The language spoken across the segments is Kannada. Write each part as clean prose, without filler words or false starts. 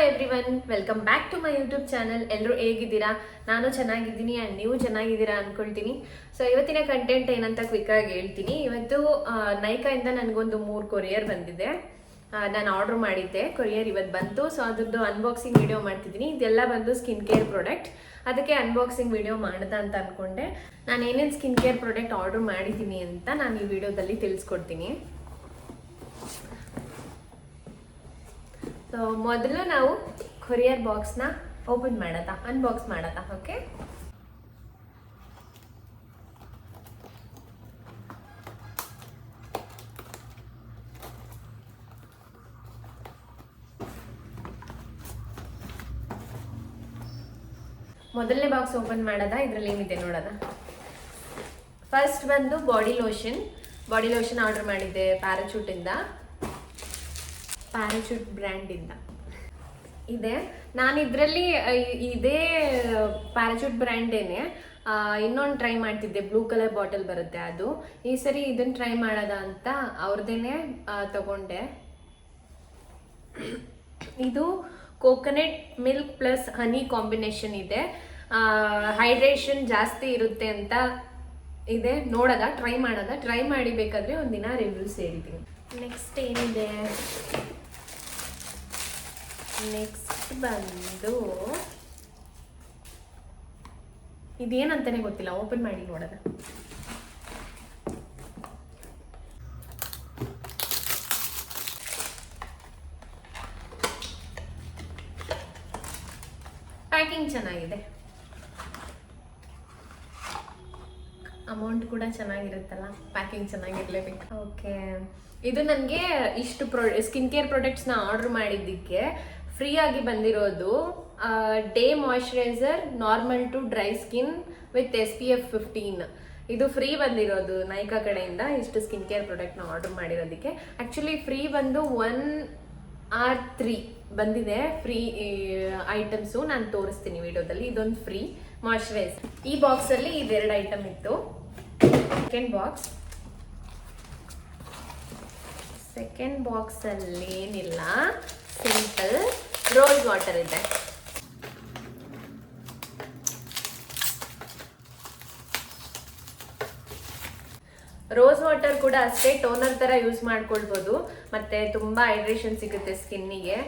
Hi everyone, welcome back to my YouTube channel. ಎಲ್ಲರೂ ಹೇಗಿದ್ದೀರಾ? ನಾನು ಚೆನ್ನಾಗಿದ್ದೀನಿ ಆ್ಯಂಡ್ ನೀವು ಚೆನ್ನಾಗಿದ್ದೀರಾ ಅಂದ್ಕೊಳ್ತೀನಿ. ಸೊ ಇವತ್ತಿನ ಕಂಟೆಂಟ್ ಏನಂತ ಕ್ವಿಕ್ಕಾಗಿ ಹೇಳ್ತೀನಿ. ಇವತ್ತು ನೈಕಾಯಿಂದ ನನಗೊಂದು 3 ಕೊರಿಯರ್ ಬಂದಿದೆ. ನಾನು ಆರ್ಡರ್ ಮಾಡಿದ್ದೆ, ಕೊರಿಯರ್ ಇವತ್ತು ಬಂತು. ಸೊ ಅದ್ರದ್ದು ಅನ್ಬಾಕ್ಸಿಂಗ್ ವಿಡಿಯೋ ಮಾಡ್ತಿದ್ದೀನಿ. ಇದೆಲ್ಲ ಬಂದು ಸ್ಕಿನ್ ಕೇರ್ ಪ್ರಾಡಕ್ಟ್, ಅದಕ್ಕೆ ಅನ್ಬಾಕ್ಸಿಂಗ್ ವಿಡಿಯೋ ಮಾಡ್ದೆ ಅಂತ ಅಂದ್ಕೊಂಡೆ. ನಾನು ಏನೇನು ಸ್ಕಿನ್ ಕೇರ್ ಪ್ರಾಡಕ್ಟ್ ಆರ್ಡರ್ ಮಾಡಿದ್ದೀನಿ ಅಂತ ನಾನು ಈ ವಿಡಿಯೋದಲ್ಲಿ ತಿಳಿಸ್ಕೊಡ್ತೀನಿ. ಸೊ ಮೊದಲು ನಾವು ಕೊರಿಯರ್ ಬಾಕ್ಸ್ನ ಓಪನ್ ಮಾಡತ್ತಾ, ಅನ್ಬಾಕ್ಸ್ ಮಾಡತ್ತಾ. ಓಕೆ, ಮೊದಲನೇ ಬಾಕ್ಸ್ ಓಪನ್ ಮಾಡೋದಾ. ಇದರಲ್ಲಿ ಏನಿದೆ ನೋಡೋದ. ಫಸ್ಟ್ ಬಂದು ಬಾಡಿ ಲೋಷನ್ ಆರ್ಡರ್ ಮಾಡಿದ್ದೆ ಪ್ಯಾರಾಚೂಟ್ ಬ್ರ್ಯಾಂಡಿಂದ ಇದೆ. ನಾನು ಇದರಲ್ಲಿ ಇದೇ ಪ್ಯಾರಾಚೂಟ್ ಬ್ರ್ಯಾಂಡೇನೆ ಇನ್ನೊಂದು ಟ್ರೈ ಮಾಡ್ತಿದ್ದೆ, ಬ್ಲೂ ಕಲರ್ ಬಾಟಲ್ ಬರುತ್ತೆ ಅದು. ಈ ಸರಿ ಇದನ್ನು ಟ್ರೈ ಮಾಡೋದ ಅಂತ ಅವ್ರದ್ದೇನೆ ತಗೊಂಡೆ. ಇದು ಕೋಕೋನಟ್ ಮಿಲ್ಕ್ ಪ್ಲಸ್ ಹನಿ ಕಾಂಬಿನೇಷನ್ ಇದೆ. ಹೈಡ್ರೇಷನ್ ಜಾಸ್ತಿ ಇರುತ್ತೆ ಅಂತ ಇದೆ. ನೋಡೋದ, ಟ್ರೈ ಮಾಡಿ ಬೇಕಾದರೆ ಒಂದಿನ ರಿವ್ಯೂಸ್ ಹೇಳ್ತೀನಿ. ನೆಕ್ಸ್ಟ್ ಏನಿದೆ, ನೆಕ್ಸ್ಟ್ ಬಂದು ಇದೇನಂತಾನೆ ಗೊತ್ತಿಲ್ಲ, ಓಪನ್ ಮಾಡಿ ನೋಡೋಣ. ಪ್ಯಾಕಿಂಗ್ ಚೆನ್ನಾಗಿದೆ, ಅಮೌಂಟ್ ಕೂಡ ಚೆನ್ನಾಗಿರುತ್ತಲ್ಲ, ಪ್ಯಾಕಿಂಗ್ ಚೆನ್ನಾಗಿರ್ಲೇಬೇಕು. ಓಕೆ, ಇದು ನನಗೆ ಇಷ್ಟು ಸ್ಕಿನ್ ಕೇರ್ ಪ್ರಾಡಕ್ಟ್ಸ್ನ ಆರ್ಡರ್ ಮಾಡಿದ್ದಕ್ಕೆ ಫ್ರೀ ಆಗಿ ಬಂದಿರೋದು day moisturiser normal to dry skin with SPF 15. ಇದು ಫ್ರೀ ಬಂದಿರೋದು ನೈಕಾ ಕಡೆಯಿಂದ. ಇಷ್ಟು ಸ್ಕಿನ್ ಕೇರ್ ಪ್ರಾಡಕ್ಟ್ನ ಆರ್ಡರ್ ಮಾಡಿರೋದಕ್ಕೆ ಆ್ಯಕ್ಚುಲಿ ಫ್ರೀ ಬಂದು 1 or 3 ಬಂದಿದೆ ಫ್ರೀ ಐಟಮ್ಸು. ನಾನು ತೋರಿಸ್ತೀನಿ ವಿಡಿಯೋದಲ್ಲಿ. ಇದೊಂದು ಫ್ರೀ ಮಾಯಿಶ್ಚರೈಸರ್. ಈ ಬಾಕ್ಸಲ್ಲಿ ಇದೆರಡು ಐಟಮ್ ಇತ್ತು. ಸೆಕೆಂಡ್ ಬಾಕ್ಸಲ್ಲಿ ಏನಿಲ್ಲ, ಸಿಂಪಲ್ ರೋಸ್ ವಾಟರ್ ಇದೆ. ರೋಸ್ ವಾಟರ್ ಕೂಡ ಅಷ್ಟೇ, ಟೋನರ್ ಥರ ಯೂಸ್ ಮಾಡ್ಕೊಳ್ಬೋದು, ಮತ್ತು ತುಂಬ ಹೈಡ್ರೇಷನ್ ಸಿಗುತ್ತೆ ಸ್ಕಿನ್ನಿಗೆ.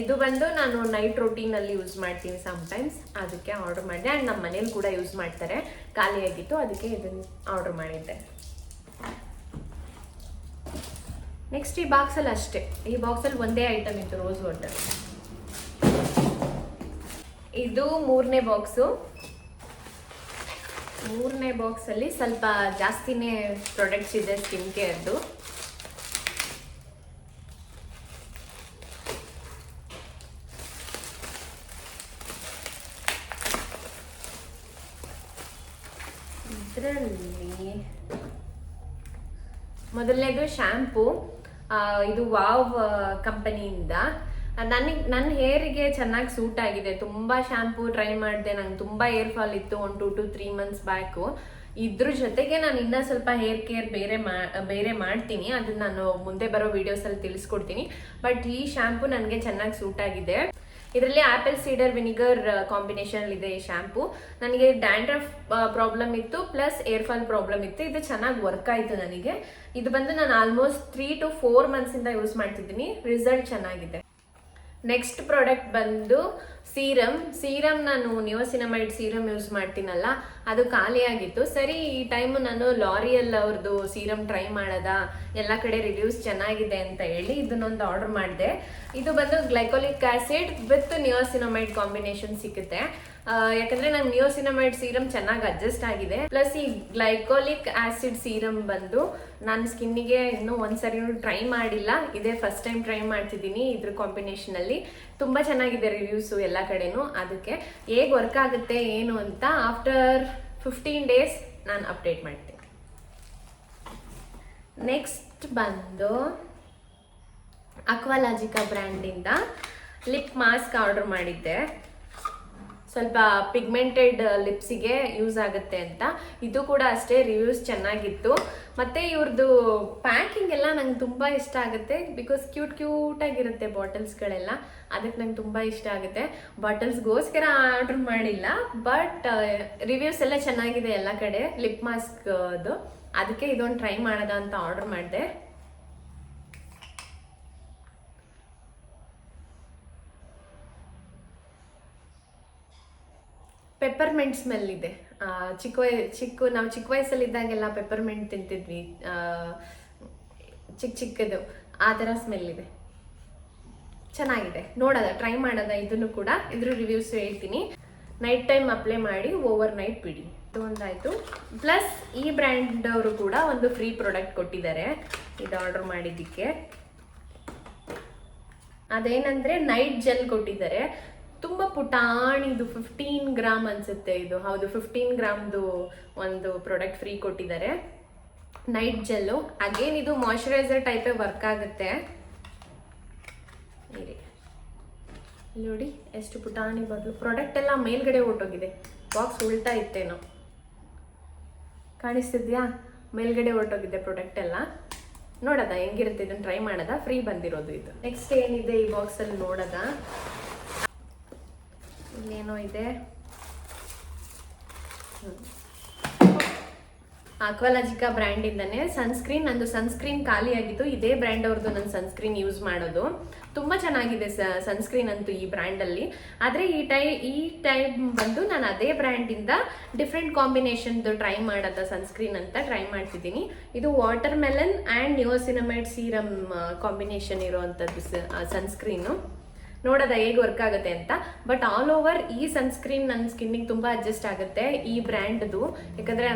ಇದು ಬಂದು ನಾನು ನೈಟ್ ರೊಟೀನಲ್ಲಿ ಯೂಸ್ ಮಾಡ್ತೀನಿ ಸಮ್ಟೈಮ್ಸ್, ಅದಕ್ಕೆ ಆರ್ಡರ್ ಮಾಡಿದೆ. ಆ್ಯಂಡ್ ನಮ್ಮ ಮನೇಲಿ ಕೂಡ ಯೂಸ್ ಮಾಡ್ತಾರೆ, ಖಾಲಿಯಾಗಿತ್ತು, ಅದಕ್ಕೆ ಇದನ್ನು ಆರ್ಡರ್ ಮಾಡಿದ್ದೆ. ನೆಕ್ಸ್ಟ್ ಈ ಬಾಕ್ಸಲ್ಲಿ ಅಷ್ಟೇ, ಈ ಬಾಕ್ಸಲ್ಲಿ ಒಂದೇ ಐಟಮ್ ಇತ್ತು, ರೋಸ್ ವಾಟರ್. ಇದು ಮೂರನೇ ಬಾಕ್ಸಲ್ಲಿ ಸ್ವಲ್ಪ ಜಾಸ್ತಿನೇ ಪ್ರಾಡಕ್ಟ್ಸ್ ಇದೆ ಸ್ಕಿನ್ ಕೇರ್ದು. ಇದರಲ್ಲಿ ಮೊದಲನೇದು ಶಾಂಪೂ. ಇದು ವಾವ್ ಕಂಪನಿಯಿಂದ. ನನ್ನ ಹೇರಿಗೆ ಚೆನ್ನಾಗಿ ಸೂಟ್ ಆಗಿದೆ. ತುಂಬ ಶಾಂಪೂ ಟ್ರೈ ಮಾಡಿದೆ, ನಂಗೆ ತುಂಬ ಹೇರ್ ಫಾಲ್ ಇತ್ತು ಒಂದು 2 to 3 months ಬ್ಯಾಕು. ಇದ್ರ ಜೊತೆಗೆ ನಾನು ಇನ್ನೂ ಸ್ವಲ್ಪ ಹೇರ್ ಕೇರ್ ಬೇರೆ ಮಾಡ್ತೀನಿ, ಅದನ್ನ ನಾನು ಮುಂದೆ ಬರೋ ವಿಡಿಯೋಸಲ್ಲಿ ತಿಳಿಸ್ಕೊಡ್ತೀನಿ. ಬಟ್ ಈ ಶಾಂಪೂ ನನಗೆ ಚೆನ್ನಾಗಿ ಸೂಟ್ ಆಗಿದೆ. ಇದರಲ್ಲಿ ಆಪಲ್ ಸೀಡರ್ ವಿನಿಗರ್ ಕಾಂಬಿನೇಷನ್ ಇದೆ ಈ ಶಾಂಪೂ. ನನಗೆ ಡ್ಯಾಂಡ್ರಫ್ ಪ್ರಾಬ್ಲಮ್ ಇತ್ತು, ಪ್ಲಸ್ ಏರ್ ಫಾಲ್ ಪ್ರಾಬ್ಲಮ್ ಇತ್ತು. ಇದು ಚೆನ್ನಾಗಿ ವರ್ಕ್ ಆಯಿತು ನನಗೆ. ಇದು ಬಂದು ನಾನು ಆಲ್ಮೋಸ್ಟ್ 3 to 4 months ಇಂದ ಯೂಸ್ ಮಾಡ್ತಿದ್ದೀನಿ, ರಿಸಲ್ಟ್ ಚೆನ್ನಾಗಿದೆ. ನೆಕ್ಸ್ಟ್ ಪ್ರಾಡಕ್ಟ್ ಬಂದು ಸೀರಮ್. ನಾನು ನಿಯೋಸಿನಮೈಡ್ ಸೀರಮ್ ಯೂಸ್ ಮಾಡ್ತೀನಲ್ಲ, ಅದು ಖಾಲಿಯಾಗಿತ್ತು. ಸರಿ, ಈ ಟೈಮು ನಾನು ಲಾರಿಯಲ್ ಅವ್ರದ್ದು ಸೀರಮ್ ಟ್ರೈ ಮಾಡೋದ, ಎಲ್ಲ ಕಡೆ ರಿವ್ಯೂಸ್ ಚೆನ್ನಾಗಿದೆ ಅಂತ ಹೇಳಿ ಇದನ್ನೊಂದು ಆರ್ಡರ್ ಮಾಡಿದೆ. ಇದು ಬಂದು ಗ್ಲೈಕೋಲಿಕ್ ಆಸಿಡ್ ವಿತ್ ನಿಯೋಸಿನಮೈಡ್ ಕಾಂಬಿನೇಷನ್ ಸಿಗುತ್ತೆ. ಯಾಕಂದ್ರೆ ನಂಗೆ ನಿಯೋಸಿನಮೈಡ್ ಸೀರಮ್ ಚೆನ್ನಾಗಿ ಅಡ್ಜಸ್ಟ್ ಆಗಿದೆ. ಪ್ಲಸ್ ಈ ಗ್ಲೈಕೋಲಿಕ್ ಆಸಿಡ್ ಸೀರಮ್ ಬಂದು ನಾನು ಸ್ಕಿನ್ನಿಗೆ ಇನ್ನೂ ಒಂದ್ಸರಿ ಟ್ರೈ ಮಾಡಿಲ್ಲ, ಇದೇ ಫಸ್ಟ್ ಟೈಮ್ ಟ್ರೈ ಮಾಡ್ತಿದ್ದೀನಿ. ಇದ್ರ ಕಾಂಬಿನೇಷನಲ್ಲಿ ತುಂಬ ಚೆನ್ನಾಗಿದೆ ರಿವ್ಯೂಸು ಎಲ್ಲ ಕಡೆನೂ. ಅದಕ್ಕೆ ಹೇಗೆ ವರ್ಕ್ ಆಗುತ್ತೆ ಏನು ಅಂತ ಆಫ್ಟರ್ 15 days ನಾನು ಅಪ್ಡೇಟ್ ಮಾಡ್ತೀನಿ. ನೆಕ್ಸ್ಟ್ ಬಂದು ಅಕ್ವಾಲಾಜಿಕಾ ಬ್ರ್ಯಾಂಡಿಂದ ಲಿಪ್ ಮಾಸ್ಕ್ ಆರ್ಡರ್ ಮಾಡಿದ್ದೆ. ಸೊ ಸ್ವಲ್ಪ ಪಿಗ್ಮೆಂಟೆಡ್ ಲಿಪ್ಸಿಗೆ ಯೂಸ್ ಆಗುತ್ತೆ ಅಂತ. ಇದು ಕೂಡ ಅಷ್ಟೇ ರಿವ್ಯೂಸ್ ಚೆನ್ನಾಗಿತ್ತು. ಮತ್ತು ಇವ್ರದ್ದು ಪ್ಯಾಕಿಂಗ್ ಎಲ್ಲ ನಂಗೆ ತುಂಬ ಇಷ್ಟ ಆಗುತ್ತೆ. ಬಿಕಾಸ್ ಕ್ಯೂಟ್ ಆಗಿರುತ್ತೆ ಬಾಟಲ್ಸ್ಗಳೆಲ್ಲ. ಅದಕ್ಕೆ ನಂಗೆ ತುಂಬ ಇಷ್ಟ ಆಗುತ್ತೆ. ಬಾಟಲ್ಸ್ಗೋಸ್ಕರ ಆರ್ಡ್ರ್ ಮಾಡಿಲ್ಲ, ಬಟ್ ರಿವ್ಯೂಸ್ ಎಲ್ಲ ಚೆನ್ನಾಗಿದೆ ಎಲ್ಲ ಕಡೆ ಲಿಪ್ ಮಾಸ್ಕ್ದು. ಅದಕ್ಕೆ ಇದೊಂದು ಟ್ರೈ ಮಾಡೋದ ಅಂತ ಆರ್ಡರ್ ಮಾಡಿದೆ. ಪೆಪ್ಪರ್ಮೆಂಟ್ ಸ್ಮೆಲ್ ಇದೆ. ನಾವು ಚಿಕ್ಕ ವಯಸ್ಸಲ್ಲಿದ್ದಾಗೆಲ್ಲ ಪೆಪ್ಪರ್ಮೆಂಟ್ ತಿಂತಿದ್ವಿ, ಚಿಕ್ಕದು ಆ ಥರ ಸ್ಮೆಲ್ ಇದೆ. ಚೆನ್ನಾಗಿದೆ, ನೋಡೋದ ಟ್ರೈ ಮಾಡೋದ ಇದನ್ನು ಕೂಡ. ಇದ್ರ ರಿವ್ಯೂಸ್ ಹೇಳ್ತೀನಿ. ನೈಟ್ ಟೈಮ್ ಅಪ್ಲೈ ಮಾಡಿ ಓವರ್ ನೈಟ್ ಬಿಡಿ. ಇದು ಒಂದಾಯಿತು. ಪ್ಲಸ್ ಈ ಬ್ರ್ಯಾಂಡ್ ಅವರು ಕೂಡ ಒಂದು ಫ್ರೀ ಪ್ರಾಡಕ್ಟ್ ಕೊಟ್ಟಿದ್ದಾರೆ ಇದು ಆರ್ಡರ್ ಮಾಡಿದ್ದಕ್ಕೆ. ಅದೇನಂದರೆ ನೈಟ್ ಜೆಲ್ ಕೊಟ್ಟಿದ್ದಾರೆ. ತುಂಬ ಪುಟಾಣಿದು 15 ಗ್ರಾಮ್ ಅನ್ಸುತ್ತೆ ಇದು. ಹೌದು, 15 ಗ್ರಾಮ್ದು ಒಂದು ಪ್ರಾಡಕ್ಟ್ ಫ್ರೀ ಕೊಟ್ಟಿದ್ದಾರೆ, ನೈಟ್ ಜೆಲ್ಲು. ಅಗೇನ್ ಇದು ಮಾಯ್ಶ್ಚರೈಸರ್ ಟೈಪೇ ವರ್ಕ್ ಆಗುತ್ತೆ. ನೋಡಿ ಎಷ್ಟು ಪುಟಾಣಿ ಬದಲು. ಪ್ರಾಡಕ್ಟ್ ಎಲ್ಲ ಮೇಲ್ಗಡೆ ಹೊರಟೋಗಿದೆ, ಬಾಕ್ಸ್ ಉಲ್ಟಾ ಇತ್ತೇನೋ, ಕಾಣಿಸ್ತಿದ್ಯಾ? ಮೇಲ್ಗಡೆ ಹೊರಟೋಗಿದೆ ಪ್ರಾಡಕ್ಟ್ ಎಲ್ಲ. ನೋಡೋದ ಹೆಂಗಿರುತ್ತೆ, ಇದನ್ನು ಟ್ರೈ ಮಾಡೋದ. ಫ್ರೀ ಬಂದಿರೋದು ಇದು. ನೆಕ್ಸ್ಟ್ ಏನಿದೆ ಈ ಬಾಕ್ಸಲ್ಲಿ ನೋಡೋದ. ಇಲ್ಲೇನೋ ಇದೆ, ಅಕ್ವಾಲಾಜಿಕಾ ಬ್ರ್ಯಾಂಡಿಂದನೇ ಸನ್ಸ್ಕ್ರೀನ್. ನಂದು ಸನ್ಸ್ಕ್ರೀನ್ ಖಾಲಿ ಆಗಿತ್ತು. ಇದೇ ಬ್ರ್ಯಾಂಡ್ ಅವ್ರದ್ದು ನಾನು ಸನ್ಸ್ಕ್ರೀನ್ ಯೂಸ್ ಮಾಡೋದು. ತುಂಬ ಚೆನ್ನಾಗಿದೆ ಸನ್ಸ್ಕ್ರೀನ್ ಅಂತೂ ಈ ಬ್ರ್ಯಾಂಡಲ್ಲಿ. ಆದರೆ ಈ ಟೈಮ್ ಬಂದು ನಾನು ಅದೇ ಬ್ರ್ಯಾಂಡಿಂದ ಡಿಫ್ರೆಂಟ್ ಕಾಂಬಿನೇಷನ್ದು ಟ್ರೈ ಮಾಡೋದ ಸನ್ಸ್ಕ್ರೀನ್ ಅಂತ ಟ್ರೈ ಮಾಡ್ತಿದ್ದೀನಿ. ಇದು watermelon and niacinamide serum combination ಇರೋವಂಥದ್ದು ಸನ್ಸ್ಕ್ರೀನು. ನೋಡೋದ ಹೇಗೆ ವರ್ಕ್ ಆಗುತ್ತೆ ಅಂತ. ಬಟ್ ಆಲ್ ಓವರ್ ಈ ಸನ್ಸ್ಕ್ರೀನ್ ನನ್ನ ಸ್ಕಿನ್ನಿಗೆ ತುಂಬ ಅಡ್ಜಸ್ಟ್ ಆಗುತ್ತೆ ಈ ಬ್ರ್ಯಾಂಡ್ದು. ಯಾಕಂದರೆ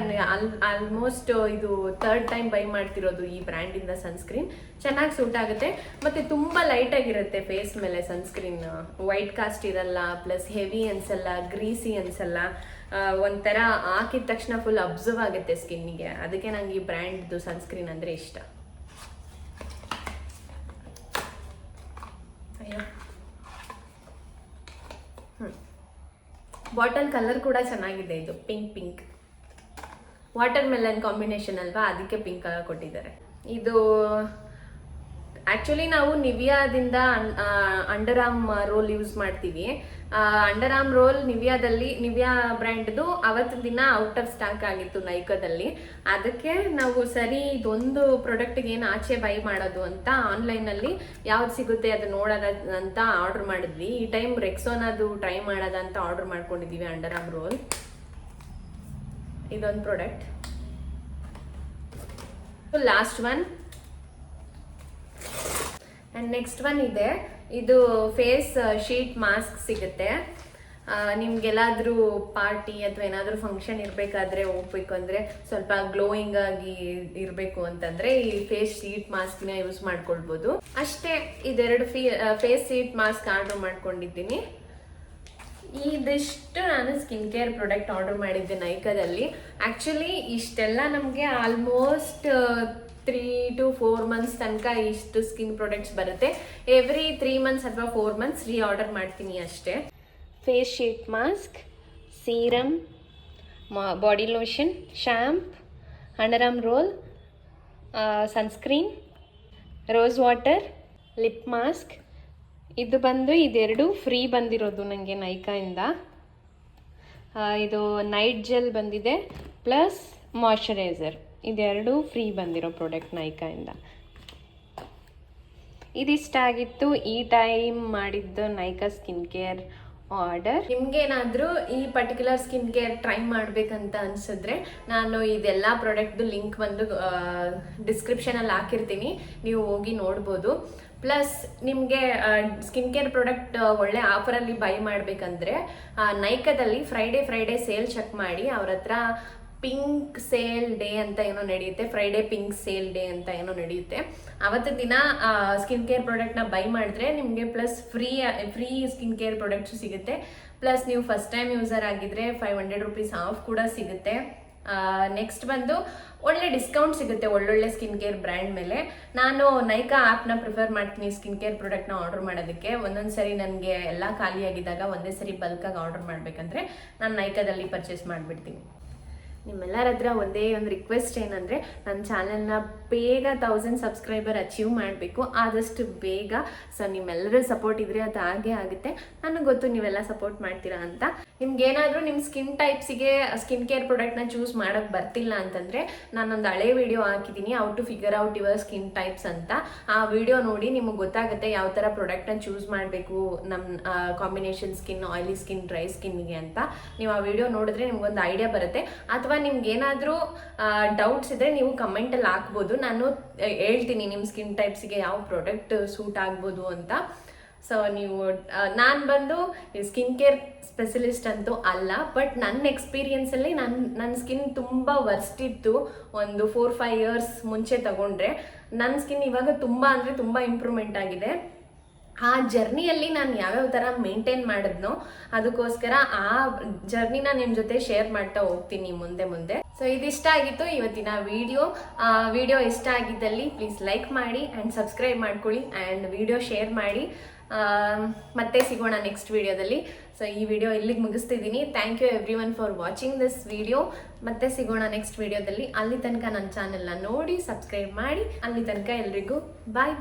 ಆಲ್ಮೋಸ್ಟ್ ಇದು 3rd ಟೈಮ್ ಬೈ ಮಾಡ್ತಿರೋದು ಈ ಬ್ರ್ಯಾಂಡಿಂದ ಸನ್ಸ್ಕ್ರೀನ್. ಚೆನ್ನಾಗಿ ಸೂಟ್ ಆಗುತ್ತೆ ಮತ್ತು ತುಂಬ ಲೈಟಾಗಿರುತ್ತೆ ಫೇಸ್ ಮೇಲೆ ಸನ್ಸ್ಕ್ರೀನ್. ವೈಟ್ ಕಾಸ್ಟ್ ಇರಲ್ಲ, ಪ್ಲಸ್ ಹೆವಿ ಅನ್ಸಲ್ಲ, ಗ್ರೀಸಿ ಅನ್ಸಲ್ಲ. ಒಂಥರ ಹಾಕಿದ ತಕ್ಷಣ ಫುಲ್ ಅಬ್ಸರ್ವ್ ಆಗುತ್ತೆ ಸ್ಕಿನ್ನಿಗೆ. ಅದಕ್ಕೆ ನಂಗೆ ಈ ಬ್ರ್ಯಾಂಡ್ದು ಸನ್ಸ್ಕ್ರೀನ್ ಅಂದರೆ ಇಷ್ಟ. ಅಯ್ಯೋ, ಬಾಟಲ್ ಕಲರ್ ಕೂಡ ಚೆನ್ನಾಗಿದೆ. ಇದು ಪಿಂಕ್ ವಾಟರ್ ಮೆಲನ್ ಕಾಂಬಿನೇಷನ್ ಅಲ್ವಾ, ಅದಕ್ಕೆ ಪಿಂಕ್ ಕಲರ್ ಕೊಟ್ಟಿದ್ದಾರೆ. ಇದು ಆ್ಯಕ್ಚುಲಿ ನಾವು ನಿವಿಯಾದಿಂದ ಅಂಡರ್ಆರ್ಮ್ ರೋಲ್ ಯೂಸ್ ಮಾಡ್ತೀವಿ. ಅಂಡರ್ಆರ್ಮ್ ರೋಲ್ ನಿವಿಯಾ ಬ್ರ್ಯಾಂಡ್ದು ಅವತ್ತಿನ ದಿನ ಔಟ್ ಆಫ್ ಸ್ಟಾಕ್ ಆಗಿತ್ತು ನೈಕಾದಲ್ಲಿ. ಅದಕ್ಕೆ ನಾವು ಸರಿ ಇದೊಂದು ಪ್ರಾಡಕ್ಟ್ಗೆ ಏನು ಆಚೆ ಬೈ ಮಾಡೋದು ಅಂತ ಆನ್ಲೈನಲ್ಲಿ ಯಾವ್ದು ಸಿಗುತ್ತೆ ಅದು ನೋಡೋದ ಅಂತ ಆರ್ಡರ್ ಮಾಡಿದ್ವಿ. ಈ ಟೈಮ್ ರೆಕ್ಸೋನಾದು ಟ್ರೈ ಮಾಡೋದ ಅಂತ ಆರ್ಡರ್ ಮಾಡ್ಕೊಂಡಿದ್ದೀವಿ ಅಂಡರ್ಆರ್ಮ್ ರೋಲ್. ಇದೊಂದು product. Last one and next one ಇದೆ. ಇದು ಫೇಸ್ ಶೀಟ್ ಮಾಸ್ಕ್ ಸಿಗುತ್ತೆ. ನಿಮ್ಗೆಲ್ಲಾದರೂ ಪಾರ್ಟಿ ಅಥವಾ ಏನಾದರೂ ಫಂಕ್ಷನ್ ಇರಬೇಕಾದ್ರೆ ಹೋಗ್ಬೇಕು ಅಂದರೆ ಸ್ವಲ್ಪ ಗ್ಲೋಯಿಂಗ್ ಆಗಿ ಇರಬೇಕು ಅಂತಂದರೆ ಈ ಫೇಸ್ ಶೀಟ್ ಮಾಸ್ಕ್ನ ಯೂಸ್ ಮಾಡ್ಕೊಳ್ಬೋದು ಅಷ್ಟೇ. ಇದೆರಡು ಫೇಸ್ ಶೀಟ್ ಮಾಸ್ಕ್ ಆರ್ಡರ್ ಮಾಡ್ಕೊಂಡಿದ್ದೀನಿ. ಇದಿಷ್ಟು ನಾನು ಸ್ಕಿನ್ ಕೇರ್ ಪ್ರಾಡಕ್ಟ್ ಆರ್ಡರ್ ಮಾಡಿದ್ದೆ ನೈಕಾದಲ್ಲಿ. ಆ್ಯಕ್ಚುಲಿ ಇಷ್ಟೆಲ್ಲ ನಮಗೆ ಆಲ್ಮೋಸ್ಟ್ 3 to 4 months ತನಕ ಇಷ್ಟು ಸ್ಕಿನ್ ಪ್ರಾಡಕ್ಟ್ಸ್ ಬರುತ್ತೆ. ಎವ್ರಿ 3 months ಅಥವಾ 4 months ಆರ್ಡರ್ ಮಾಡ್ತೀನಿ ಅಷ್ಟೇ. Face sheet mask, serum, body lotion, shampoo, underarm roll, sunscreen, rose water, lip mask. ಇದು ಬಂದು ಇದೆರಡು ಫ್ರೀ ಬಂದಿರೋದು ನನಗೆ ನೈಕಾಯಿಂದ. ಇದು ನೈಟ್ ಜೆಲ್ ಬಂದಿದೆ ಪ್ಲಸ್ ಮಾಯ್ಶ್ಚರೈಸರ್. ಇದೆರಡು ಫ್ರೀ ಬಂದಿರೋ ಪ್ರಾಡಕ್ಟ್ ನೈಕಾಯಿಂದ. ಇದಿಷ್ಟ ಆಗಿತ್ತು ಈ ಟೈಮ್ ಮಾಡಿದ್ದು ನೈಕಾ ಸ್ಕಿನ್ ಕೇರ್ ಆರ್ಡರ್. ನಿಮ್ಗೇನಾದರೂ ಈ ಪರ್ಟಿಕ್ಯುಲರ್ ಸ್ಕಿನ್ ಕೇರ್ ಟ್ರೈ ಮಾಡಬೇಕಂತ ಅನಿಸಿದ್ರೆ ನಾನು ಇದೆಲ್ಲ ಪ್ರಾಡಕ್ಟ್ದು ಲಿಂಕ್ ಬಂದು ಡಿಸ್ಕ್ರಿಪ್ಷನಲ್ಲಿ ಹಾಕಿರ್ತೀನಿ, ನೀವು ಹೋಗಿ ನೋಡ್ಬೋದು. ಪ್ಲಸ್ ನಿಮಗೆ ಸ್ಕಿನ್ ಕೇರ್ ಪ್ರಾಡಕ್ಟ್ ಒಳ್ಳೆ ಆಫರಲ್ಲಿ ಬೈ ಮಾಡಬೇಕಂದ್ರೆ ನೈಕಾದಲ್ಲಿ ಫ್ರೈಡೇ ಸೇಲ್ ಚೆಕ್ ಮಾಡಿ. ಅವ್ರ ಹತ್ರ ಪಿಂಕ್ ಸೇಲ್ ಡೇ ಅಂತ ಏನೋ ನಡೆಯುತ್ತೆ, ಫ್ರೈಡೇ ಪಿಂಕ್ ಸೇಲ್ ಡೇ ಅಂತ ಏನೋ ನಡೆಯುತ್ತೆ. ಅವತ್ತು ದಿನ ಸ್ಕಿನ್ ಕೇರ್ ಪ್ರಾಡಕ್ಟ್ನ ಬೈ ಮಾಡಿದ್ರೆ ನಿಮಗೆ plus free skin care products ಸಿಗುತ್ತೆ. ಪ್ಲಸ್ ನೀವು ಫಸ್ಟ್ ಟೈಮ್ ಯೂಸರ್ ಆಗಿದ್ರೆ 500 rupees ಆಫ್ ಕೂಡ ಸಿಗುತ್ತೆ. ನೆಕ್ಸ್ಟ್ ಬಂದು ಒಳ್ಳೆ ಡಿಸ್ಕೌಂಟ್ ಸಿಗುತ್ತೆ ಒಳ್ಳೊಳ್ಳೆ ಸ್ಕಿನ್ ಕೇರ್ ಬ್ರ್ಯಾಂಡ್ ಮೇಲೆ. ನಾನು ನೈಕಾ ಆ್ಯಪ್ನ ಪ್ರಿಫರ್ ಮಾಡ್ತೀನಿ ಸ್ಕಿನ್ ಕೇರ್ ಪ್ರಾಡಕ್ಟ್ನ ಆರ್ಡರ್ ಮಾಡೋದಕ್ಕೆ. ಒಂದೊಂದು ಸರಿ ನನಗೆ ಎಲ್ಲ ಖಾಲಿಯಾಗಿದ್ದಾಗ ಒಂದೇ ಸರಿ ಬಲ್ಕಾಗಿ ಆರ್ಡರ್ ಮಾಡಬೇಕಂದ್ರೆ ನಾನು ನೈಕಾದಲ್ಲಿ ಪರ್ಚೇಸ್ ಮಾಡಿಬಿಡ್ತೀನಿ. ನಿಮ್ಮೆಲ್ಲರ ಹತ್ರ ಒಂದೇ ಒಂದು ರಿಕ್ವೆಸ್ಟ್ ಏನಂದರೆ, ನನ್ನ ಚಾನಲ್ನ ಬೇಗ 1000 ಸಬ್ಸ್ಕ್ರೈಬರ್ ಅಚೀವ್ ಮಾಡಬೇಕು, ಆದಷ್ಟು ಬೇಗ. ಸೊ ನಿಮ್ಮೆಲ್ಲರ ಸಪೋರ್ಟ್ ಇದ್ರೆ ಅದು ಹಾಗೇ ಆಗುತ್ತೆ. ನನಗೆ ಗೊತ್ತು ನೀವೆಲ್ಲ ಸಪೋರ್ಟ್ ಮಾಡ್ತೀರಾ ಅಂತ. ನಿಮ್ಗೇನಾದರೂ ನಿಮ್ಮ ಸ್ಕಿನ್ ಟೈಪ್ಸಿಗೆ ಸ್ಕಿನ್ ಕೇರ್ ಪ್ರಾಡಕ್ಟ್ನ ಚೂಸ್ ಮಾಡೋಕ್ಕೆ ಬರ್ತಿಲ್ಲ ಅಂತಂದರೆ, ನಾನೊಂದು ಹಳೆ ವಿಡಿಯೋ ಹಾಕಿದ್ದೀನಿ, how to figure out your skin types ಅಂತ. ಆ ವಿಡಿಯೋ ನೋಡಿ ನಿಮಗೆ ಗೊತ್ತಾಗುತ್ತೆ ಯಾವ ಥರ ಪ್ರಾಡಕ್ಟ್ನ ಚೂಸ್ ಮಾಡಬೇಕು ನಮ್ಮ combination skin, oily skin, dry ಸ್ಕಿನ್ಗೆ ಅಂತ. ನೀವು ಆ ವಿಡಿಯೋ ನೋಡಿದ್ರೆ ನಿಮ್ಗೊಂದು ಐಡಿಯಾ ಬರುತ್ತೆ. ಅಥವಾ ನಿಮ್ಗೆ ಏನಾದರೂ ಡೌಟ್ಸ್ ಇದ್ದರೆ ನೀವು ಕಮೆಂಟಲ್ಲಿ ಹಾಕ್ಬೋದು, ನಾನು ಹೇಳ್ತೀನಿ ನಿಮ್ಮ ಸ್ಕಿನ್ ಟೈಪ್ಸಿಗೆ ಯಾವ ಪ್ರಾಡಕ್ಟ್ ಸೂಟ್ ಆಗ್ಬೋದು ಅಂತ. ಸೊ ನೀವು ನಾನು ಬಂದು ಸ್ಕಿನ್ ಕೇರ್ ಸ್ಪೆಷಲಿಸ್ಟ್ ಅಂತೂ ಅಲ್ಲ, ಬಟ್ ನನ್ನ ಎಕ್ಸ್ಪೀರಿಯನ್ಸಲ್ಲಿ ನನ್ನ ಸ್ಕಿನ್ ತುಂಬ ವರ್ಸ್ಟ್ ಇತ್ತು. ಒಂದು 4-5 ಇಯರ್ಸ್ ಮುಂಚೆ ತಗೊಂಡ್ರೆ ನನ್ನ ಸ್ಕಿನ್ ಇವಾಗ ತುಂಬ ಅಂದರೆ ತುಂಬ ಇಂಪ್ರೂವ್ಮೆಂಟ್ ಆಗಿದೆ. ಆ ಜರ್ನಿಯಲ್ಲಿ ನಾನು ಯಾವ್ಯಾವ ಥರ ಮೇಂಟೈನ್ ಮಾಡಿದ್ನೋ ಅದಕ್ಕೋಸ್ಕರ ಆ ಜರ್ನಿನ ನಿಮ್ಮ ಜೊತೆ ಶೇರ್ ಮಾಡ್ತಾ ಹೋಗ್ತೀನಿ ಮುಂದೆ. ಸೊ ಇದಿಷ್ಟ ಆಗಿತ್ತು ಇವತ್ತಿನ ವಿಡಿಯೋ ಇಷ್ಟ ಆಗಿದ್ದಲ್ಲಿ ಪ್ಲೀಸ್ ಲೈಕ್ ಮಾಡಿ ಆ್ಯಂಡ್ ಸಬ್ಸ್ಕ್ರೈಬ್ ಮಾಡ್ಕೊಳ್ಳಿ ಆ್ಯಂಡ್ ವಿಡಿಯೋ ಶೇರ್ ಮಾಡಿ. ಮತ್ತೆ ಸಿಗೋಣ ನೆಕ್ಸ್ಟ್ ವಿಡಿಯೋದಲ್ಲಿ. ಸೊ ಈ ವಿಡಿಯೋ ಇಲ್ಲಿಗೆ ಮುಗಿಸ್ತಿದ್ದೀನಿ. Thank you everyone for watching this video. ಮತ್ತೆ ಸಿಗೋಣ ನೆಕ್ಸ್ಟ್ ವಿಡಿಯೋದಲ್ಲಿ. ಅಲ್ಲಿ ತನಕ ನನ್ನ ಚಾನೆಲ್ನ ನೋಡಿ ಸಬ್ಸ್ಕ್ರೈಬ್ ಮಾಡಿ. ಅಲ್ಲಿ ತನಕ ಎಲ್ರಿಗೂ ಬಾಯ್.